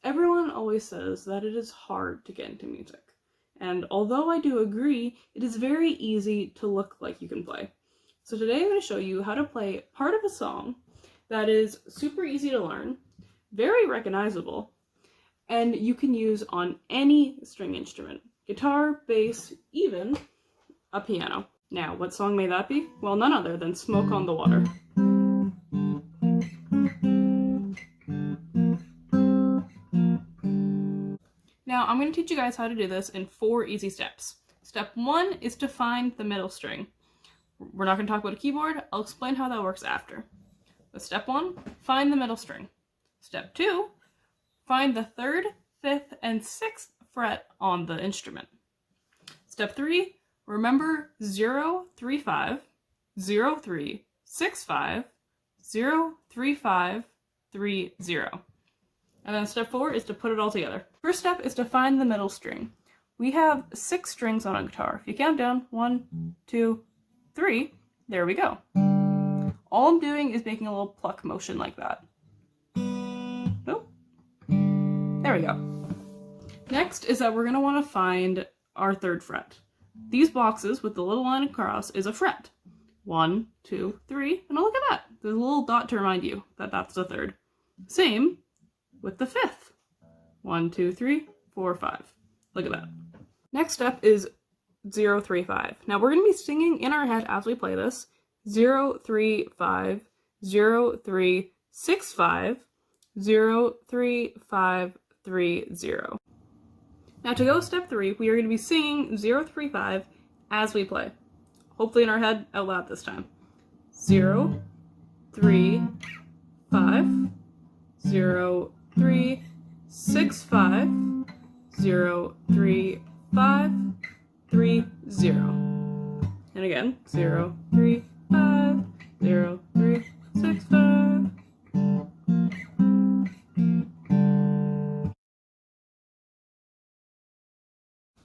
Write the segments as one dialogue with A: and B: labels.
A: Everyone always says that it is hard to get into music. And although I do agree, it is very easy to look like you can play. So today I'm going to show you how to play part of a song that is super easy to learn, very recognizable, and you can use on any string instrument. Guitar, bass, even a piano. Now, what song may that be? Well, none other than Smoke on the Water. Now, I'm going to teach you guys how to do this in 4 easy steps. Step 1 is to find the middle string. We're not going to talk about a keyboard. I'll explain how that works after. But step 1, find the middle string. Step 2, find the 3rd, 5th, and 6th fret on the instrument. Step 3, remember 0, 3, 5, 0, 3, 6, 5, 0, 3, 5, 3, 0. And then step 4 is to put it all together. First step is to find the middle string. We have 6 strings on a guitar. If you count down, 1, 2, 3, there we go. All I'm doing is making a little pluck motion like that. Oh, there we go. Next is that we're going to want to find our 3rd fret. These boxes with the little line across is a fret. 1, 2, 3, and look at that. There's a little dot to remind you that that's the 3rd. Same with the 5th. 1, 2, 3, 4, 5. Look at that. Next step is 0, 3, 5. Now we're going to be singing in our head as we play this. 0, 3, 5, 0, 3, 6, 5, 0, 3, 5, 3, 0. Now to go step 3, we are going to be singing 0, 3, 5 as we play. Hopefully in our head, out loud this time. 0, 3, 5, 0, 3, 6, 5, 0, 3, 5, 3, 0. And again, 0, 3, 5, 0, 3, 6, 5.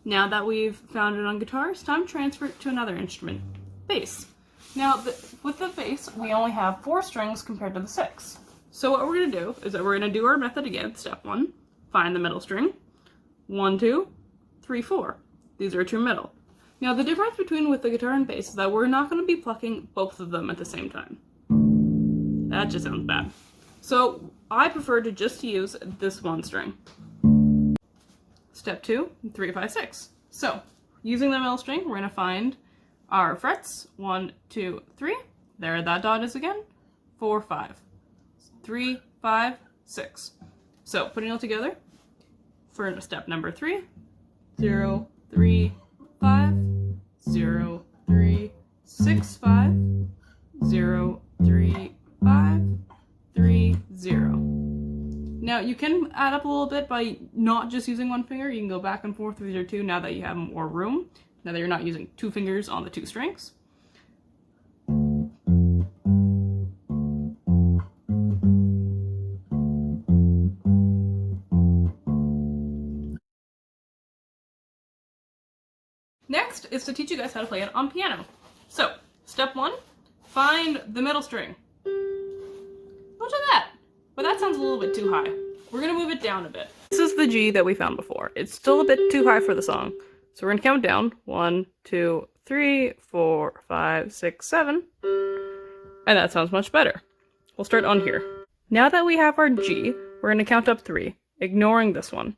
A: Now that we've found it on guitar, it's time to transfer it to another instrument, bass. Now, with the bass, we only have 4 strings compared to the 6. So what we're going to do is that we're going to do our method again. Step 1, find the middle string. 1, 2, 3, 4. These are 2 middle. Now the difference between with the guitar and bass is that we're not going to be plucking both of them at the same time. That just sounds bad. So I prefer to just use this one string. Step 2, 3, 5, 6. So using the middle string, we're going to find our frets. 1, 2, 3. There that dot is again. 4, 5. 3, 5, 6. So putting it all together for step number 3. 0, 3, 5, 0, 3, 6, 5, 0, 3, 5, 3, 0. Now you can add up a little bit by not just using one finger. You can go back and forth with your 2 now that you have more room, now that you're not using 2 fingers on the 2 strings. Next is to teach you guys how to play it on piano. So, step 1, find the middle string. Look at that! But that sounds a little bit too high. We're going to move it down a bit. This is the G that we found before. It's still a bit too high for the song. So we're going to count down. 1, 2, 3, 4, 5, 6, 7. And that sounds much better. We'll start on here. Now that we have our G, we're going to count up 3, ignoring this one.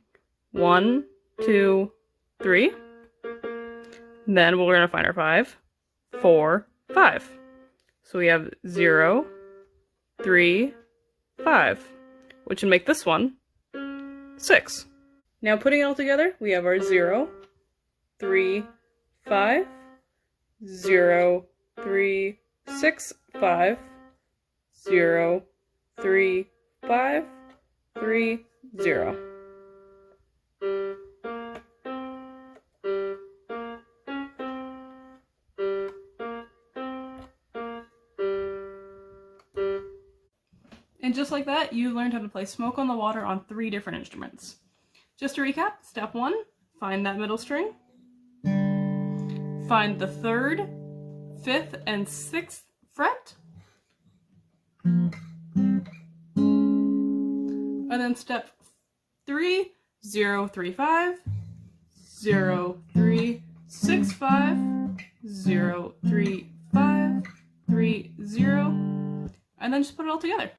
A: 1, 2, 3. Then we're going to find our 5, 4, 5. So we have 0, 3, 5, which would make this one 6. Now putting it all together, we have our 0, 3, 5, 0, 3, 6, 5, 0, 3, 5, 3, 0. And just like that, you learned how to play Smoke on the Water on 3 different instruments. Just to recap, step 1, find that middle string. Find the 3rd, 5th, and 6th fret. And then step 3, 0, 3, 5, 0, 3, 6, 5, 0, 3, 5, 3, 0, and then just put it all together.